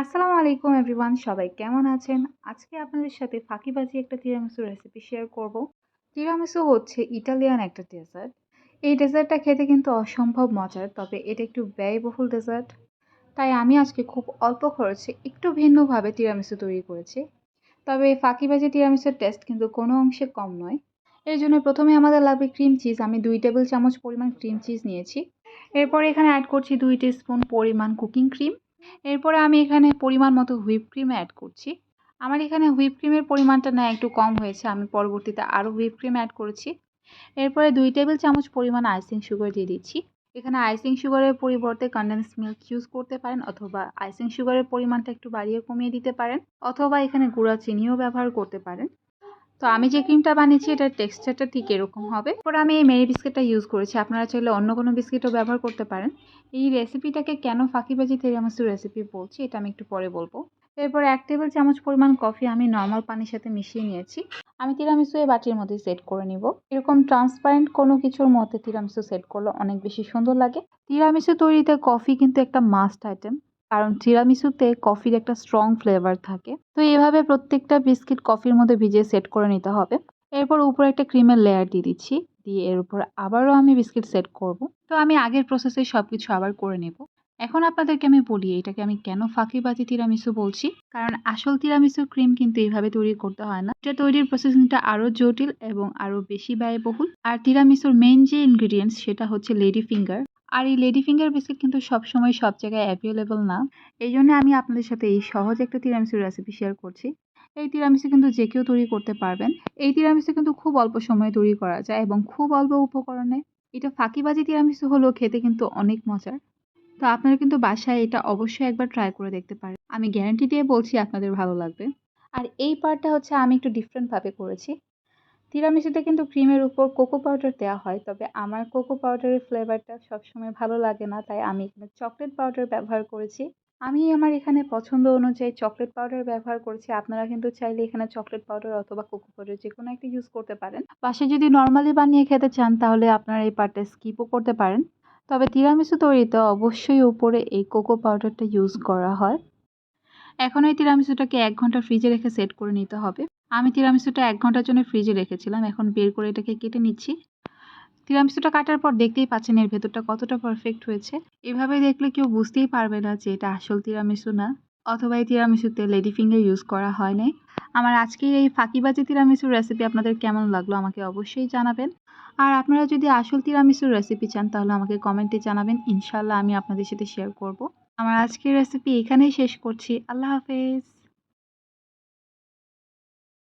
আসসালামু আলাইকুম এভরিওয়ান, সবাই কেমন আছেন? আজকে আপনাদের সাথে ফাঁকিবাজি একটা তিরামিসু রেসিপি শেয়ার করব। তিরামিসু হচ্ছে ইটালিয়ান একটা ডেজার্ট। এই ডেজার্টটা খেতে কিন্তু অসম্ভব মজার, তবে এটা একটু ব্যয়বহুল ডেজার্ট। তাই আমি আজকে খুব অল্প খরচে একটু ভিন্নভাবে তিরামিসু তৈরি করেছি। তবে ফাঁকিবাজি তিরামিসুর টেস্ট কিন্তু কোনো অংশে কম নয়। এর জন্য প্রথমে আমাদের লাগবে ক্রিম চিজ। আমি 2 টেবিল চামচ পরিমাণ ক্রিম চিজ নিয়েছি। এরপর এখানে অ্যাড করছি 2 টিস্পুন পরিমাণ কুকিং ক্রিম। এরপরে আমি এখানে পরিমাণ মতো হুইপ ক্রিম অ্যাড করছি। আমার এখানে হুইপ ক্রিমের পরিমাণটা না একটু কম হয়েছে, আমি পরবর্তীতে আরও হুইপ ক্রিম অ্যাড করেছি। এরপরে 2 টেবিল চামচ পরিমাণ আইসিং সুগার দিয়ে দিচ্ছি। এখানে আইসিং সুগারের পরিবর্তে কনডেন্স মিল্ক ইউজ করতে পারেন, অথবা আইসিং সুগারের পরিমাণটা একটু বাড়িয়ে কমিয়ে দিতে পারেন, অথবা এখানে গুঁড়া চিনিও ব্যবহার করতে পারেন। তো আমি যে ক্রিমটা বানিয়েছি এটার টেক্সচারটা ঠিক এরকম হবে। এরপর আমি এই মেরি বিস্কিটটা ইউজ করেছি, আপনারা চাইলে অন্য কোনো বিস্কিটও ব্যবহার করতে পারেন। এই রেসিপিটাকে কেন ফাঁকিবাজি তিরামিসু রেসিপি বলছি এটা আমি একটু পরে বলবো। এরপর 1 টেবিল চামচ পরিমাণ কফি আমি নর্মাল পানির সাথে মিশিয়ে নিয়েছি। আমি তিরামিসু এই বাটির মধ্যে সেট করে নিব। এরকম ট্রান্সপারেন্ট কোনো কিছুর মধ্যে তিরামিসু সেট করলে অনেক বেশি সুন্দর লাগে। তিরামিসু তৈরিতে কফি কিন্তু একটা মাস্ট আইটেম, কারণ তিরামিসুতে কফির একটা স্ট্রং ফ্লেভার থাকে। তো এভাবে প্রত্যেকটা বিস্কিট কফির মধ্যে ভিজিয়ে সেট করে নিতে হবে। এরপর উপরে একটা ক্রিমের লেয়ার দিয়ে দিচ্ছি। দিয়ে এর উপর আবারও আমি বিস্কিট সেট করব। তো আমি আগের প্রসেসে সবকিছু আবার করে নেব। এখন আপনাদেরকে আমি বলি এটাকে আমি কেন ফাঁকিবাজি তিরামিসু বলছি। কারণ আসল তিরামিসুর ক্রিম কিন্তু এইভাবে তৈরি করতে হয় না। এটা তৈরির প্রসেসিংটা আরো জটিল এবং আরো বেশি ব্যয়বহুল। আর তিরামিসুর মেইন যে ইনগ্রিডিয়েন্টস সেটা হচ্ছে লেডি ফিঙ্গার। আর এই লেডি ফিঙ্গার বিস্কিট কিন্তু সবসময় সব জায়গায় অ্যাভেলেবল না। এই জন্য আমি আপনাদের সাথে এই সহজ একটা তিরামিসুর রেসিপি শেয়ার করছি। এই তিরামিসু কিন্তু যে কেউ তৈরি করতে পারবেন। এই তিরামিসু কিন্তু খুব অল্প সময়ে তৈরি করা যায় এবং খুব অল্প উপকরণে। এটা ফাঁকিবাজি তিরামিসু হলেও খেতে কিন্তু অনেক মজার। তো আপনারা কিন্তু বাসায় এটা অবশ্যই একবার ট্রাই করে দেখতে পারেন। আমি গ্যারান্টি দিয়ে বলছি আপনাদের ভালো লাগবে। আর এই পার্টটা হচ্ছে আমি একটু ডিফারেন্টভাবে করেছি। তিরামিসুতে কিন্তু ক্রিমের উপর কোকো পাউডার দেওয়া হয়, তবে আমার কোকো পাউডারের ফ্লেভারটা সবসময় ভালো লাগে না, তাই আমি এখানে চকলেট পাউডার ব্যবহার করেছি। আমি আমার এখানে পছন্দ অনুযায়ী চকলেট পাউডার ব্যবহার করেছি। আপনারা কিন্তু চাইলে এখানে চকলেট পাউডার অথবা কোকো পাউডার যে কোনো একটা ইউজ করতে পারেন। বাসায় যদি নর্মালি বানিয়ে খেতে চান তাহলে আপনারা এই পার্টটা স্কিপও করতে পারেন। তবে তিরামিসু তৈরিতে অবশ্যই উপরে এই কোকো পাউডারটা ইউজ করা হয়। এখন এই তিরামিসুটাকে 1 ঘন্টা ফ্রিজে রেখে সেট করে নিতে হবে। আমি তিরামিসুটা 1 ঘন্টার জন্য ফ্রিজে রেখেছিলাম। এখন বের করে এটাকে কেটে নিচ্ছি। তিরামিসুটা কাটার পর দেখতেই পাচ্ছেন এর ভেতরটা কতটা পারফেক্ট হয়েছে। এভাবে দেখলে কেউ বুঝতেই পারবে না যে এটা আসল তিরামিসু না, অথবা এই তিরামিসুতে লেডি ফিঙ্গার ইউজ করা হয় নাই। আমার আজকের এই ফাঁকিবাজি তিরামিসুর রেসিপি আপনাদের কেমন লাগলো আমাকে অবশ্যই জানাবেন। আর আপনারা যদি আসল তিরামিসুর রেসিপি চান তাহলে আমাকে কমেন্টে জানাবেন। ইনশাআল্লাহ আমি আপনাদের সাথে শেয়ার করব। আমার আজকের রেসিপি এখানেই শেষ করছি। আল্লাহ হাফেজ।